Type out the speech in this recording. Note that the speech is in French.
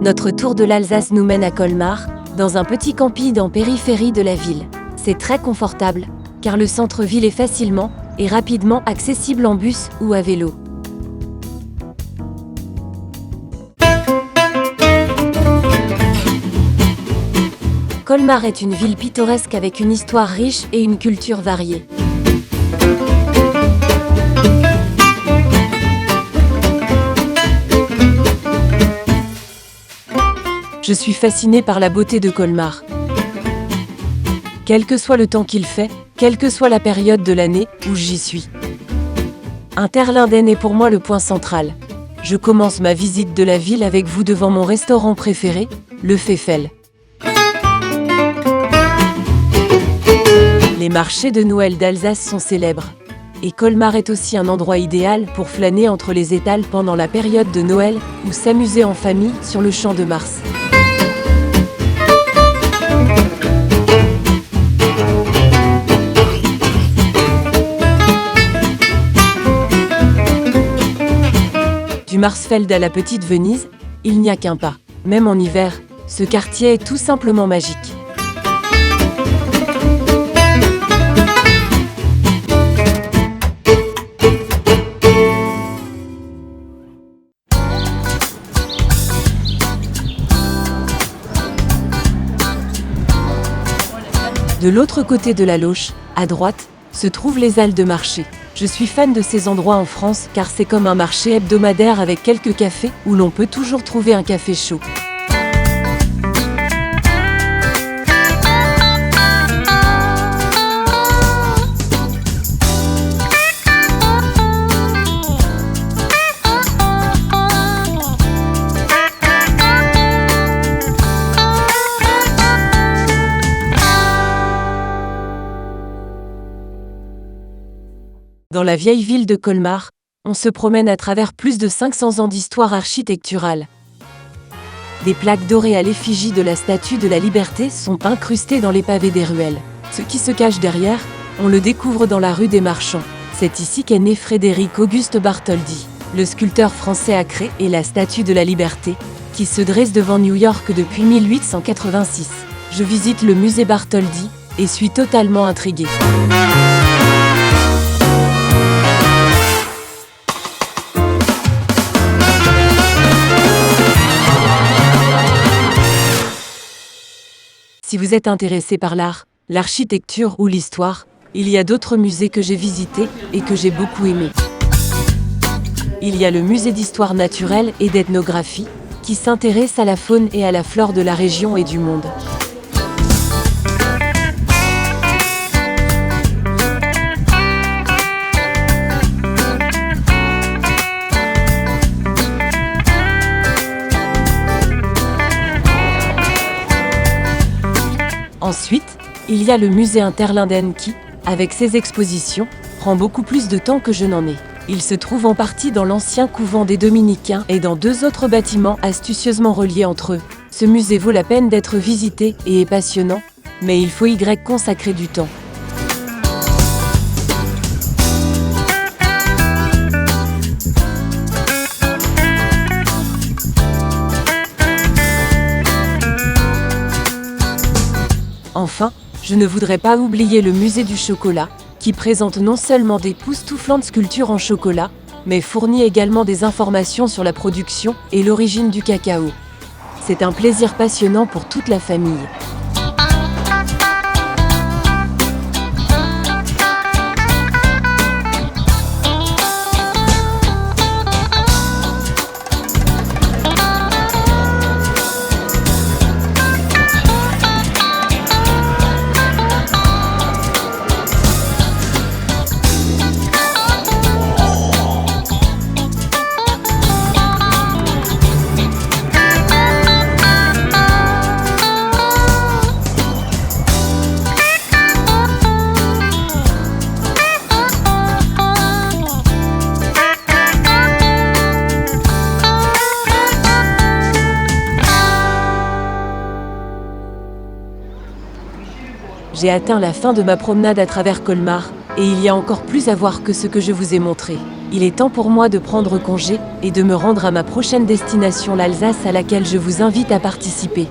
Notre tour de l'Alsace nous mène à Colmar, dans un petit camping en périphérie de la ville. C'est très confortable, car le centre-ville est facilement et rapidement accessible en bus ou à vélo. Colmar est une ville pittoresque avec une histoire riche et une culture variée. Je suis fascinée par la beauté de Colmar. Quel que soit le temps qu'il fait, quelle que soit la période de l'année où j'y suis. Interlinden est pour moi le point central. Je commence ma visite de la ville avec vous devant mon restaurant préféré, le Pfeffel. Les marchés de Noël d'Alsace sont célèbres. Et Colmar est aussi un endroit idéal pour flâner entre les étals pendant la période de Noël ou s'amuser en famille sur le Champ de Mars. Du Marsfeld à la Petite Venise, il n'y a qu'un pas. Même en hiver, ce quartier est tout simplement magique. De l'autre côté de la Loche, à droite, se trouvent les halles de marché. Je suis fan de ces endroits en France car c'est comme un marché hebdomadaire avec quelques cafés où l'on peut toujours trouver un café chaud. Dans la vieille ville de Colmar, on se promène à travers plus de 500 ans d'histoire architecturale. Des plaques dorées à l'effigie de la Statue de la Liberté sont incrustées dans les pavés des ruelles. Ce qui se cache derrière, on le découvre dans la rue des Marchands. C'est ici qu'est né Frédéric Auguste Bartholdi. Le sculpteur français a créé la Statue de la Liberté, qui se dresse devant New York depuis 1886. Je visite le musée Bartholdi et suis totalement intriguée. Si vous êtes intéressé par l'art, l'architecture ou l'histoire, il y a d'autres musées que j'ai visités et que j'ai beaucoup aimés. Il y a le musée d'histoire naturelle et d'ethnographie, qui s'intéresse à la faune et à la flore de la région et du monde. Ensuite, il y a le musée Interlinden qui, avec ses expositions, prend beaucoup plus de temps que je n'en ai. Il se trouve en partie dans l'ancien couvent des Dominicains et dans 2 autres bâtiments astucieusement reliés entre eux. Ce musée vaut la peine d'être visité et est passionnant, mais il faut y consacrer du temps. Enfin, je ne voudrais pas oublier le musée du chocolat, qui présente non seulement des époustouflantes sculptures en chocolat, mais fournit également des informations sur la production et l'origine du cacao. C'est un plaisir passionnant pour toute la famille. J'ai atteint la fin de ma promenade à travers Colmar, et il y a encore plus à voir que ce que je vous ai montré. Il est temps pour moi de prendre congé et de me rendre à ma prochaine destination, l'Alsace, à laquelle je vous invite à participer.